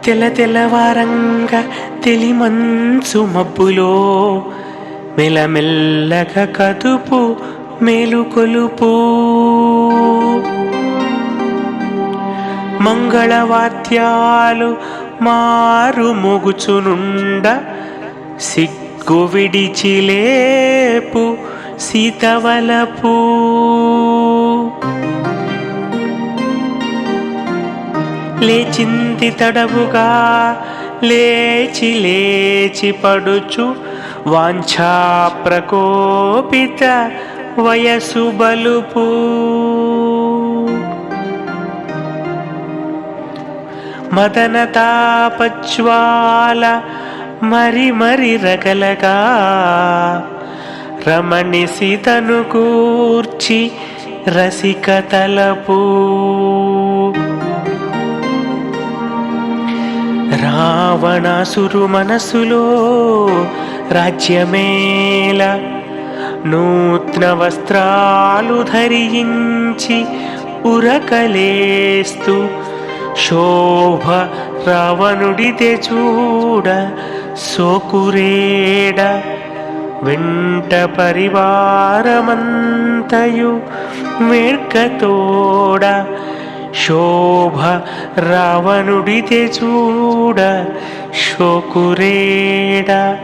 తెల్లవారంగా తెలిమంచు మబ్బులో మెల్లమెల్లగా కదుపు మేలుకొలుపు. మంగళవాద్యాలు మారు మోగుచునుండ సిగ్గు విడిచిలేపు సీతవలపు. లేచింది తడవుగా లేచి లేచి పడుచు వాంఛా ప్రకోపిత వయసు బలుపు. మదన తాపజ్వాల మరి మరి రగలగా రమణి సీతను కూర్చి రసిక తలపు. రావణాసురు మనసులో రాజ్యమేల నూత్న వస్త్రాలు ధరించి ఉరకలేస్తూ శోభ రావణుడితే చూడ సోకురేడ. వెంట పరివారమంతయు వేడ్కతోడ శోభ రావణుడితే చూడ శోకురేడ.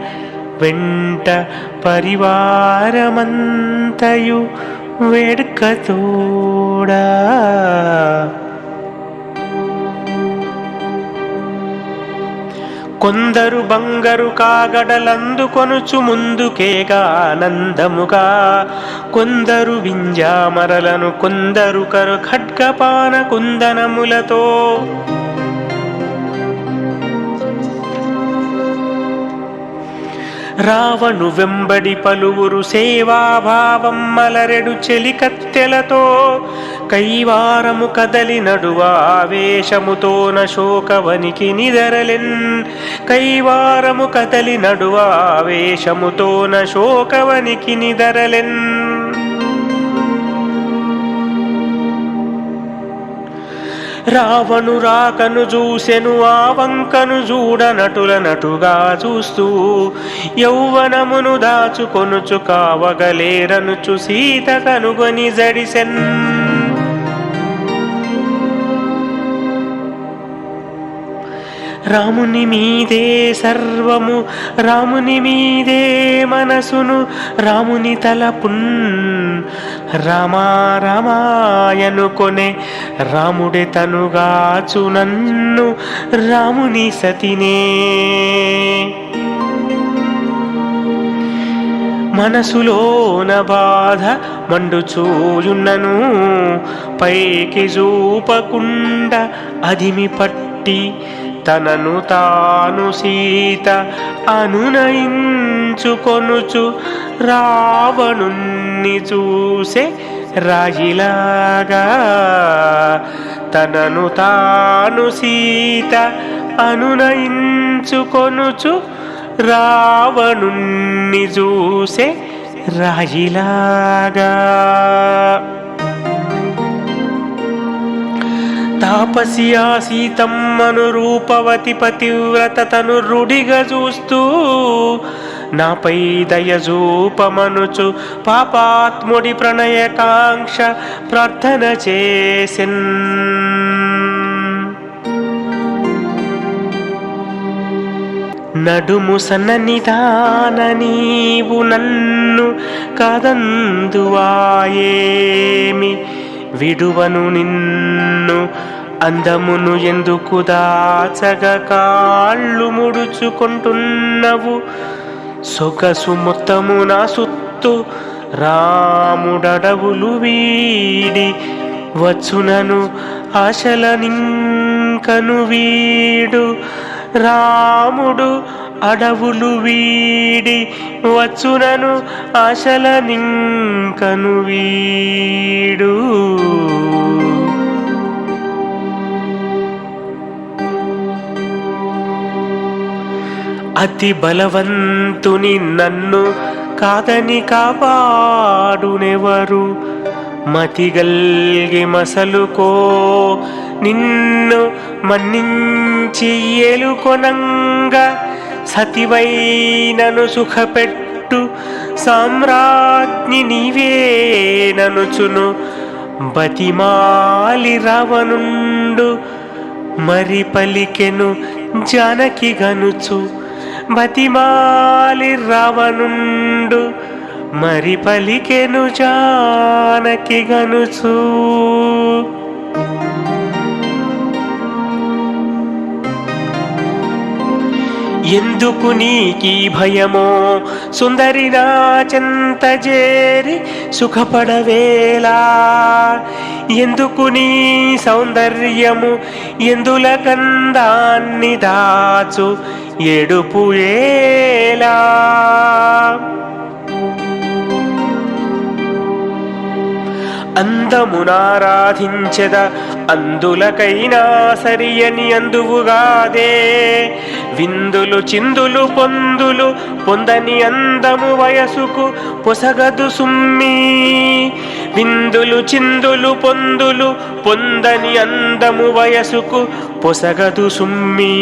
వెంట పరివారమంతయు వేడ్కతోడ. కొందరు బంగారు కాగడలందుకొనుచు ముందుకేగా ఆనందముగా, కొందరు వింజామరలను, కొందరు కరు ఖడ్గపాన కుందనములతో. రావణు వెంబడి పలువురు సేవాభావం మలరెడు చెలికత్తెలతో. కైవారము కదలి నడువ ఆవేశముతోన శోకవనికి నిదరలెన్. కైవారము కదలి నడువ ఆవేశముతోన శోకవనికి నిదరలెన్. రావణు రాకను చూసెను ఆ వంకను చూడనటుల నటుగా చూస్తూ. యౌవనమును దాచుకొనుచు కావగలేరనుచు సీత కనుగొని జడిసెన్. రాముని మీదే సర్వము, రాముని మీదే మనసును, రాముని తలపున్ రామా రామాయనుకొనే. రాముడే తనుగాచు నన్ను రాముని సతినే. మనసులోన బాధ మండుచూయున్నను పైకి చూపకుండ అదిమి పట్టి. తనను తాను సీత అనునయించుకొనుచు రావణుణ్ణి చూసే రాయిలాగా. తనను తాను సీత అనునయించుకొనుచు రావణుణ్ణి చూసే రాయిలాగా. తాపసి ఆ సీతమ్మను రూపవతి పతివ్రత తను రుడిగా చూస్తూ. నాపై దయజూపమనుచు పాపాత్ముడి ప్రణయకాంక్ష ప్రార్థన చేసెన్. నడుము సన్ననిదాన నీవు నన్ను కాదందువాయేమి. విడువను నిన్ను అందమును ఎందుకు దాచగ కాళ్ళు ముడుచుకుంటున్నవు. సొగసు మొత్తము నా సుత్తు రాముడడవులు వీడి వచ్చునను ఆశల నింకను వీడు. రాముడు అడవులు వీడి వచ్చునను ఆశల నింకను వీడు. అతి బలవంతుని నన్ను కాదని కాపాడునెవరు. మతిగల్గి మసలుకో నిన్ను మన్నించి ఏలుకొనంగా సతివైనను సుఖపెట్టు సామ్రాజ్ఞి నీవేననుచును బతిమాలి రావణుండు మరి పలికెను జానకి గనుచు బతిమాలి రావణుండు మరి పలికెను జానకి గనుచు ఎందుకు నీకీ భయమో సుందరి నా చెంత చేరి సుఖపడవేలా ఎందుకు నీ సౌందర్యము ఎందుల కందాన్ని దాచు ఎడుపు ఏలా అందమునారాధించెద అందులకైనా సరియని అందువుగాదే విందులు చిందులు పొందులు పొందని అందము వయసుకు పొసగదు సుమ్మి విందులు చిందులు పొందులు పొందని అందము వయసుకు పొసగదు సుమ్మి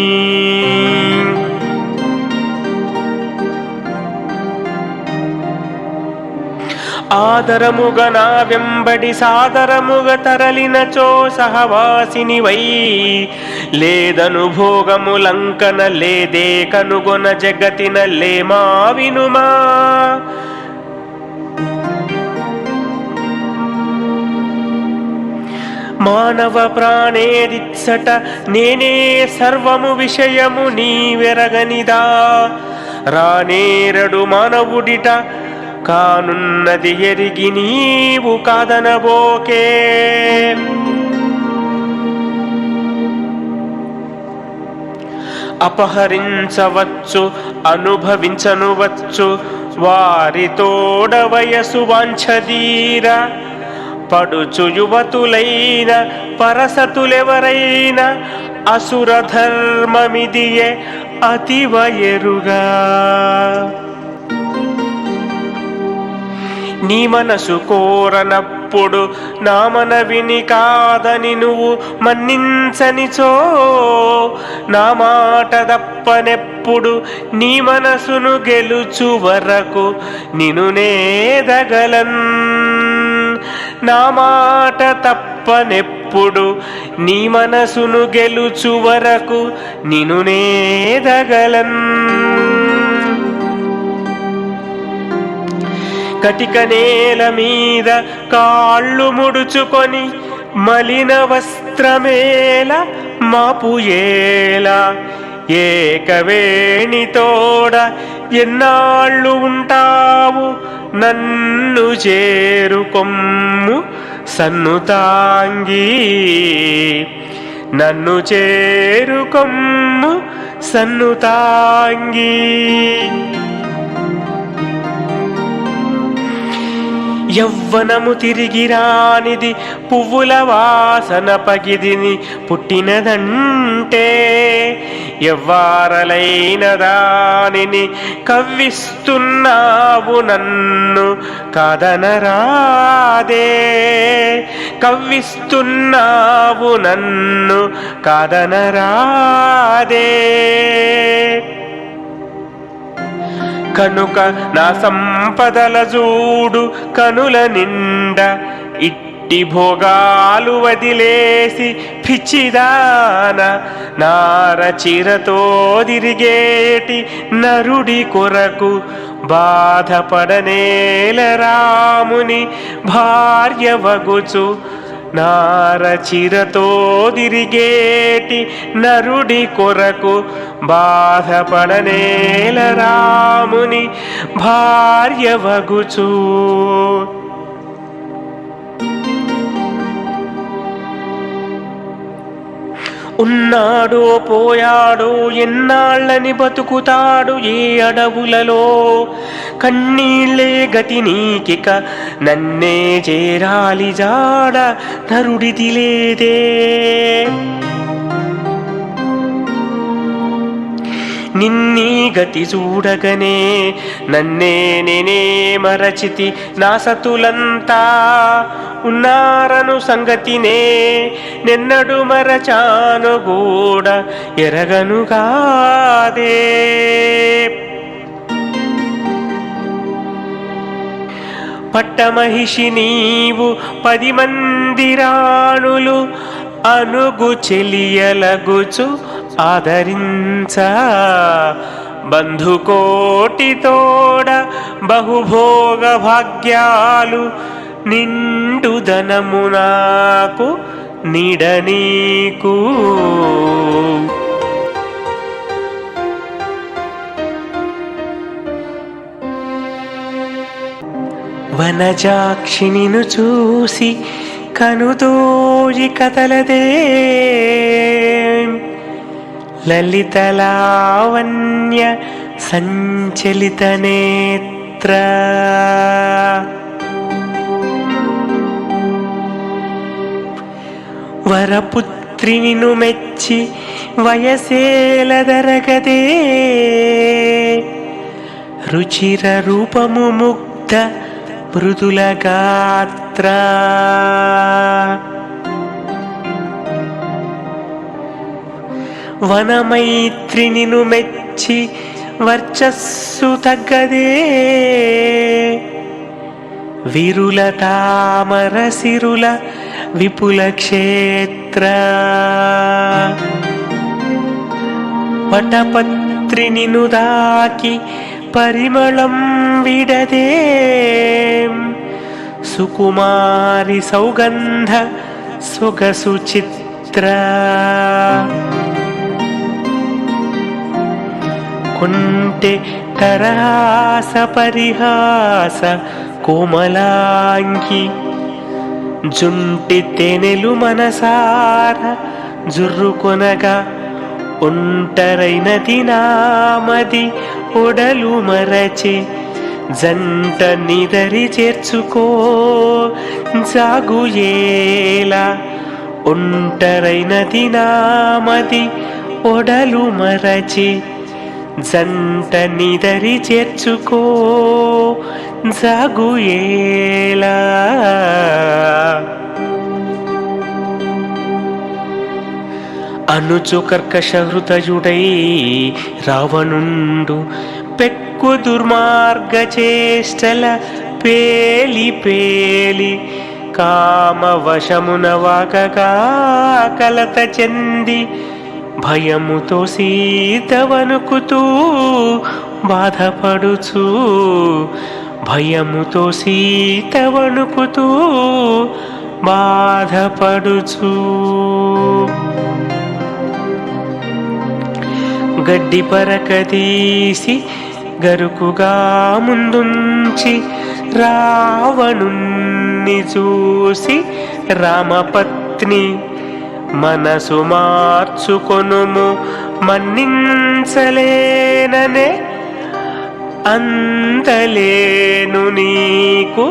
ఆదరముగ నా వెంబడి సాదరముగ తరలినచో సహవాసినివై లేదను భోగములంకన లేదే కనుగొన జగతిన లేమా వినుమా మానవ ప్రాణేదిత్సట నేనే సర్వము విషయము నీవెరగనిదా రానేరడు మానవుడిట కానున్నది ఎరిగి నీవు కాదనబోకే అపహరించవచ్చు అనుభవించనువచ్చు వారితోడ వయసు వాంఛదీర పడుచు యువతులైన పరసతులెవరైనా అసుర ధర్మమిదియే అతివయరుగా నీ మనసు కోరనప్పుడు నా మనవిని కాదని నువ్వు మన్నించనిచో నా మాట తప్పనెప్పుడు నీ మనసును గెలుచు వరకు నిన్ను నేదగలన్ నా మాట తప్పనెప్పుడు నీ మనసును గెలుచు వరకు నిన్ను నేదగలన్ కటిక నేల మీద కాళ్ళు ముడుచుకొని మలిన వస్త్రమేల మాపుయేలా ఏకవేణితోడ ఎన్నాళ్ళు ఉంటావు నన్ను చేరుకొమ్ము సన్నుతాంగి నన్ను చేరుకొమ్ము సన్నుతాంగి యవ్వనము తిరిగి రానిది పువ్వుల వాసన పగిదిని పుట్టినదంటే ఎవ్వారలైన దానిని కవ్విస్తున్నావు నన్ను కాదనరాదే కవ్విస్తున్నావు నన్ను కాదనరాదే కనుక నా సంపదల జూడు కనుల నిండా ఇట్టి భోగాలు వదిలేసి పిచ్చిదాన నారచిరతో తిరిగేటి నరుడి కొరకు బాధపడనేల రాముని భార్య వగుచు నారచిరతో తిరిగేటి నరుడి కొరకు బాధపడనేల రాముని భార్య వగుచు ఉన్నాడో పోయాడో ఎన్నాళ్ళని బతుకుతాడు ఏ అడవులలో కన్నీళ్ళే గతి నీకిక నన్నే చేరాలి జాడ నరుడిది లేదే నిన్నీ గతి చూడగనే నన్నే నేనే మరచితి నా సతులంతా ఉన్నారను సంగతినే నిన్నడు మరచాను గూడ ఎరగనుగాదే. పట్టమహిషి నీవు 10 మంది రాణులు అనుగు చెలియలగుచు ఆదరించ బంధుకోటి తోడ బహుభోగ భాగ్యాలు నిండు ధనము నాకు నీడ నీకు. వనజాక్షి నిను చూసి కనుదోయి కదలదే లలిత లావణ్య సంచలిత నేత్ర. వరపుత్రి నిను మెచ్చి వయసేలదరగదే రుచిర రూపము ముగ్ధ మృదుల గాత్ర. వనమైత్రి నిను మెచ్చి వర్చస్సు తగ్గదే విరుల తామర సిరుల విపుల క్షేత్ర. వటపత్రి నిను దాకి పరిమళం విడదే సుకుమారి సౌగంధ సొగసు చిత్ర. కొంటె కరహాస పరిహాస కోమలాంగి జుంటి తెనెలు మనసార జుర్రుకొనగా ఒంటరైనది నామది ఒడలు మరచి జంట నిదరి చేర్చుకో జాగుయేలా. ఒంటరైనది నామది ఒడలు మరచి జంట నిదరి చేర్చుకో జాగుయేలా. అనుచు కర్కశ హృదయుడై రావణుండు పెక్కు దుర్మార్గ చేష్టల పేలి పేలి కామవశమున వాకగా కలత చెంది భయముతో సీత వణుకుతూ బాధపడుచు భయముతో సీత వణుకుతూ బాధపడుచు. గడ్డి పరకదీసి గరుకుగా ముందుంచి రావణుణ్ణి చూసి రామపత్ని మనసు మార్చుకొనుము మన్నించలేననే అంతలేను నీకు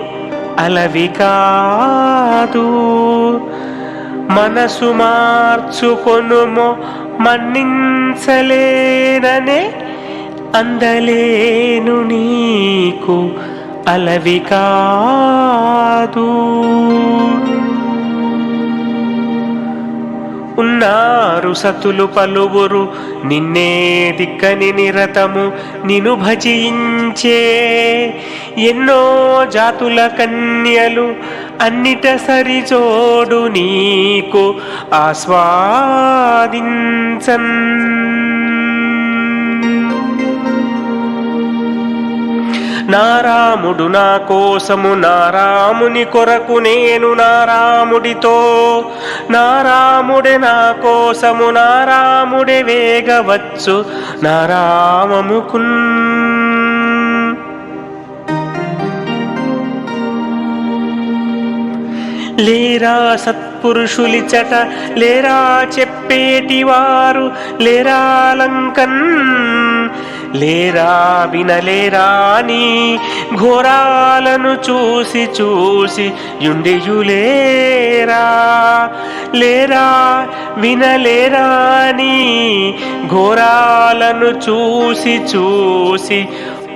అలవి కాదు. మనసు మార్చుకొనుము మన్నించలేననే అందలేను నీకు అలవి కాదు. ఉన్నారు సతులు పలువురు నిన్నే దిక్కని నిరతము నిను భజించే ఎన్నో జాతుల కన్యలు అన్నిట సరిజోడు నీకు ఆస్వాదించన్. నారాముడు నా కోసము నారాముని కొరకు నేను నారాముడితో నారాముడే నా కోసము నారాముడే వేగవచ్చు నారామముకున్. లేరా సత్పురుషులిచట, లేరా చెప్పేటివారు, లేరా లంకన్, లేరా వినలేరా నీ ఘోరాలను చూసి చూసి యుండియులేరా, లేరా వినలేరా నీ ఘోరాలను చూసి చూసి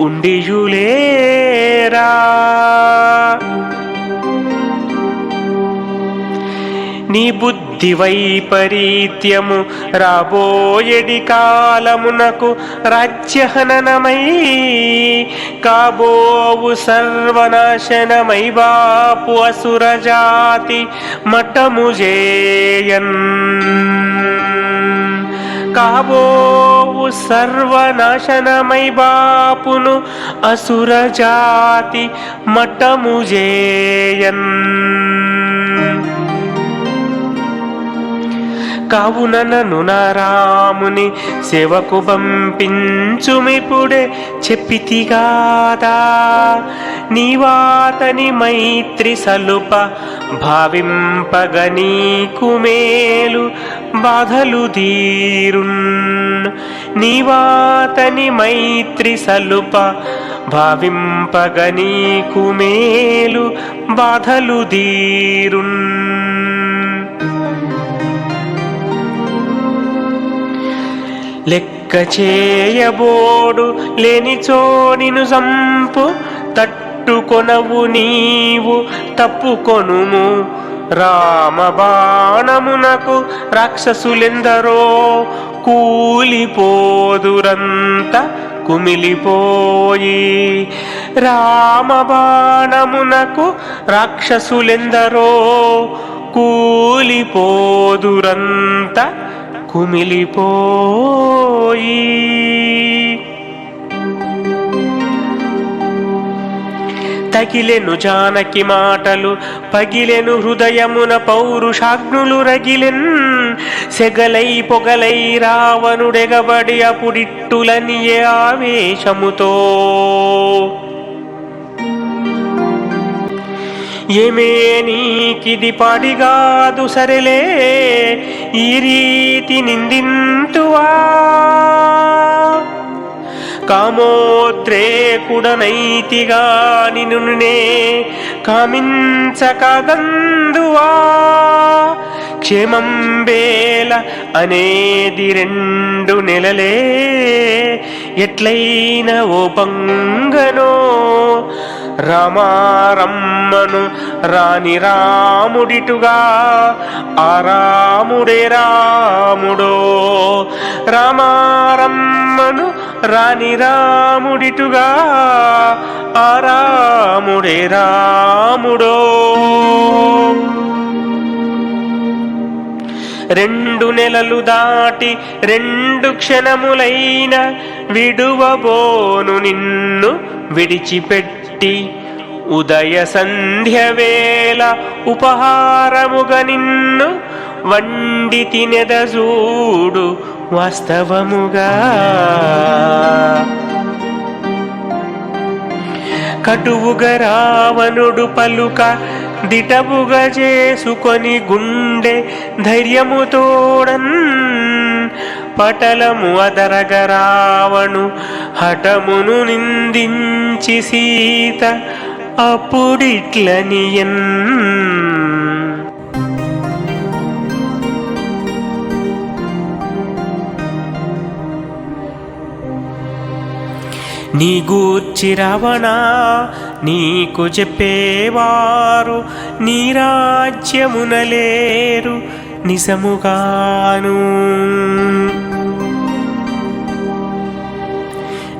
ఉండియులేరా. నీ బుద్ధి వైపరీత్యము రాబోయెడి కాలమునకు రాజ్యహననమై కాబోవు సర్వనాశనమై బాపు అసురజాతి మఠము జేయన్. కాబోవు సర్వనాశనమై బాపును అసురజాతి మఠము జేయన్. కావున నన్ను నా రాముని సేవకు పంపించుమిప్పుడే చెప్పితిగాదా, నీవాతని మైత్రి సలుప భావింపగ నీకు మేలు బాధలు తీరున్. నీవాతని మైత్రి సలుప భావింపగ నీకు మేలు బాధలు తీరున్. లెక్క చేయబోడు లేనిచో నిను సంపు, తట్టుకొనవు నీవు తప్పుకొనుము. రామబాణమునకు రాక్షసులెందరో కూలిపోదురంత కుమిలిపోయి. రామబాణమునకు రాక్షసులెందరో కూలిపోదురంత కుమిలిపోయి. తగిలెను జానకి మాటలు పగిలెను హృదయమున పౌరుషాగ్నులు రగిలెన్. సెగలై పొగలై రావణుడెగబడి అపుడిట్టులనియే ఆవేశముతో, ఏమే నీకిది పాడిగాదు సరెలే ఈ రీతి నిందింతువా. కామోద్రేకుడనైతిగా నిన్నునే కామించకగందువా. క్షేమం బేల అనేది 2 నెలలే ఎట్లైన ఓ పంగనో. రామారమ్మను రాని రాముడిటుగా ఆ రాముడే రాముడో. రామారమ్మను రాని రాముడిటుగా ఆ రాముడే రాముడో. 2 నెలలు దాటి 2 క్షణములైన విడువబోను నిన్ను విడిచిపెట్టి. ఉదయ సంధ్య వేళ ఉపహారముగ నిన్ను వండి తినెదజూడు వాస్తవముగా. కటువుగా రావణుడు పలుక దిటవుగా చేసుకొని గుండె ధైర్యముతోడన్. పటలము అదరగ రావణు హఠమును నిందించి సీత అప్పుడిట్లనియన్. నీ గూర్చి రావణ నీకు చెప్పేవారు నీ రాజ్యమునలేరు నిజముగాను.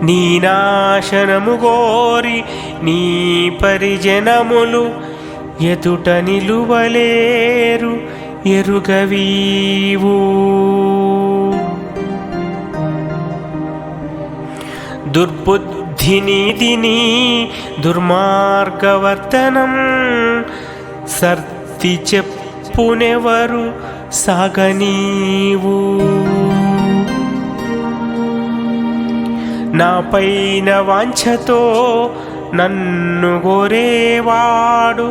నీ నాశనము గోరి నీ పరిజనములు ఎదుట నిలువలేరు ఎరుగవీవు. దుర్బుద్ధి నీతిని దుర్మార్గవర్తనం సర్తి చెప్పునెవరు సాగనీవు. నా పైన వాంఛతో నన్ను గోరేవాడు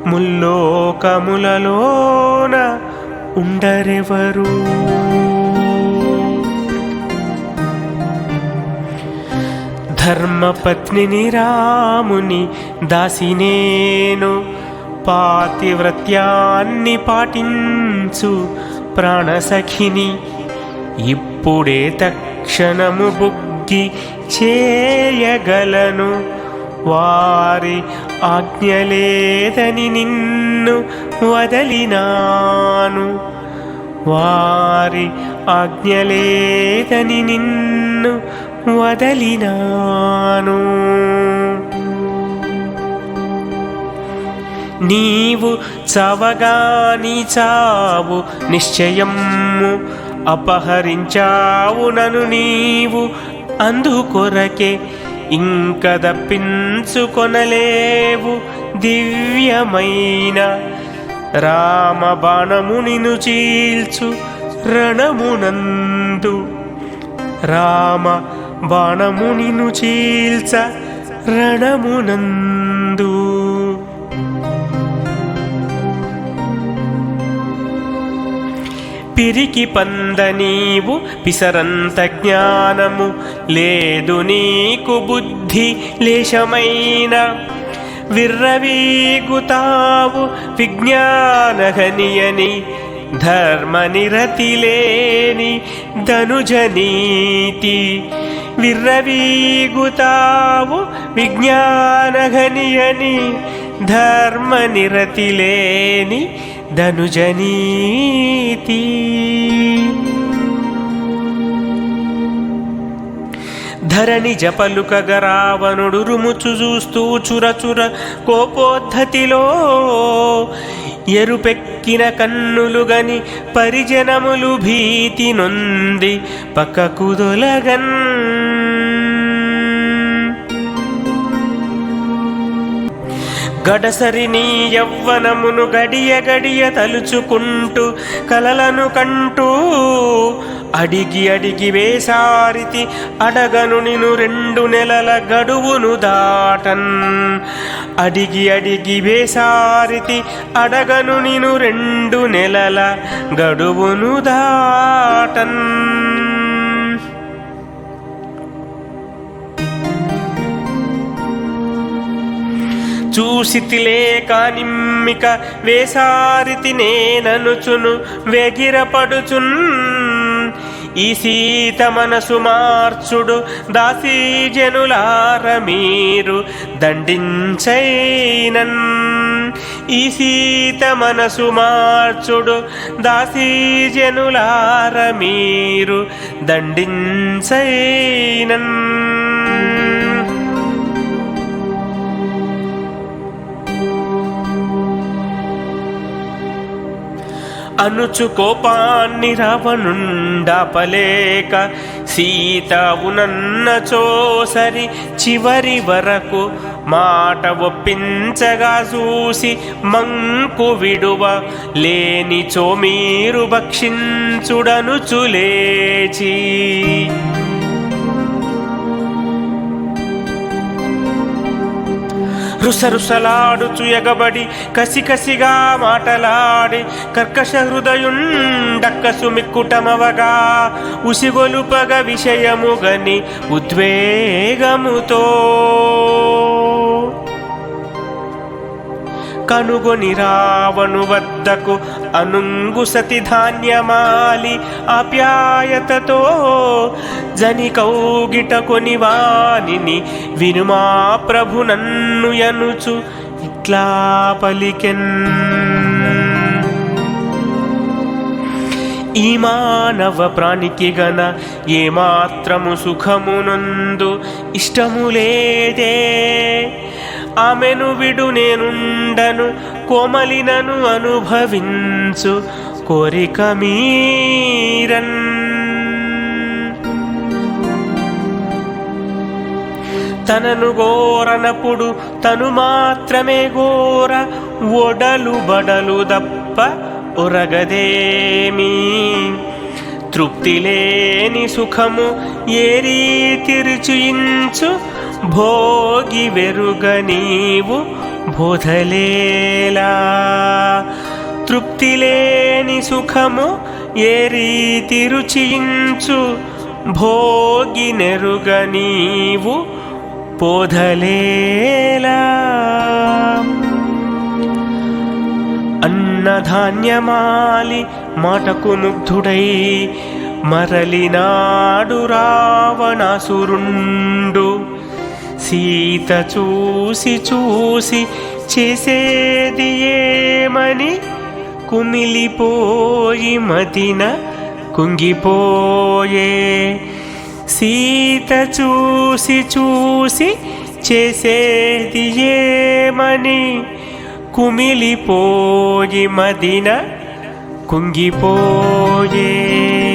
ముల్లోకములలోన ఉండరెవరు. ధర్మపత్నిని రాముని దాసినేను, పాతివ్రత్యాన్ని పాటించు ప్రాణసఖిని. ఇప్పుడే తక్షణము బుగ్గి చేయగలను, వారి ఆజ్ఞలేదని నిన్ను వదలినాను. వారి ఆజ్ఞలేదని నిన్ను వదలినాను. నీవు చావగాని చావు నిశ్చయము, అపహరించావు నను నీవు అందుకొరకే. ఇంక దప్పించుకొనలేవు దివ్యమైన రామబాణము నిన్ను చీల్చు రణమునందు. రామ బాణము నిన్ను చీల్చ రణమునందు. పిరికి పంద నీవు పిసరంత జ్ఞానము లేదు నీకు, బుద్ధి లేశమైన విర్రవీగుతావు విజ్ఞానహనియని. ధర్మనిరతి లేని ధనుజనీతి విర్రవీగుతావు విజ్ఞానహనియని. ధర్మనిరతి లేని ధనుజనీతి. ధరణి జపలుకగ రావణుడు రుముచు చూస్తూ చురచుర కోపోద్ధతిలో, ఎరుపెక్కిన కన్నులుగని పరిజనములు భీతి నొంది పక్కకు దొలగన్. గడసరి నీ యవ్వనమును గడియ గడియ తలుచుకుంటూ కలలను కంటూ, అడిగి అడిగి వేసారితి అడగను నిను 2 నెలల గడువును దాటన్. అడిగి అడిగి వేసారితి అడగను నిను 2 నెలల గడువును దాటన్. చూసితిలే కానిమ్మిక వేసారితి నేననుచును వేగిరపడుచున్. ఈ సీత మనసు మార్చుడు దాసీజనులార మీరు దండించైనన్. ఈ సీత మనసు మార్చుడు దాసీజనులార మీరు దండించైనన్. అనుచు కోపాన్ని రావణుండాపలేక, సీత ఉన్నచో సరి చివరి వరకు మాట ఒప్పించగా చూసి మంకు విడువ లేనిచో మీరు భక్షించుడనుచు లేచి. రుసరుసలాడుచు ఎగబడి కసికసిగా మాటలాడి కర్కశ హృదయుండక్కసు మిక్కుటమవగా, ఉసిగొలుపగ విషయముగని ఉద్వేగముతో. కనుగొని రావణు వద్దకు అనుంగు సతి ధాన్యమాలి ఆప్యాయతతో, జని కౌగిట కొని వానిని వినుమా ప్రభు నన్ను యనుచు ఇట్లా పలికెన్. ఈ మానవ ప్రాణికి గన ఏమాత్రము సుఖమునందు ఇష్టము లేదే. ఆమెను విడు నేనుండను కోమలినను అనుభవించు కోరిక మీరన్. తనను గోరనప్పుడు తను మాత్రమే గోర, ఒడలు బడలు దప్ప ఒరగదేమీ. తృప్తి లేని సుఖము ఏ రీతి రుచించు, భోగి వెరుగ నీవు బోధలేలా. తృప్తి లేని సుఖము ఏ రీతి రుచించు, భోగి నెరుగ నీవు బోధలేలా. అన్నధాన్యమాలి మాటకు ముగ్ధుడై మరలినాడు రావణాసురుండు. సీత చూసి చూసి చేసేది ఏమని కుమిలిపోయి మదిన కుంగిపోయే. సీత చూసి చూసి చేసేది ఏమని కుమిలిపోయి మదిన కుంగిపోయే.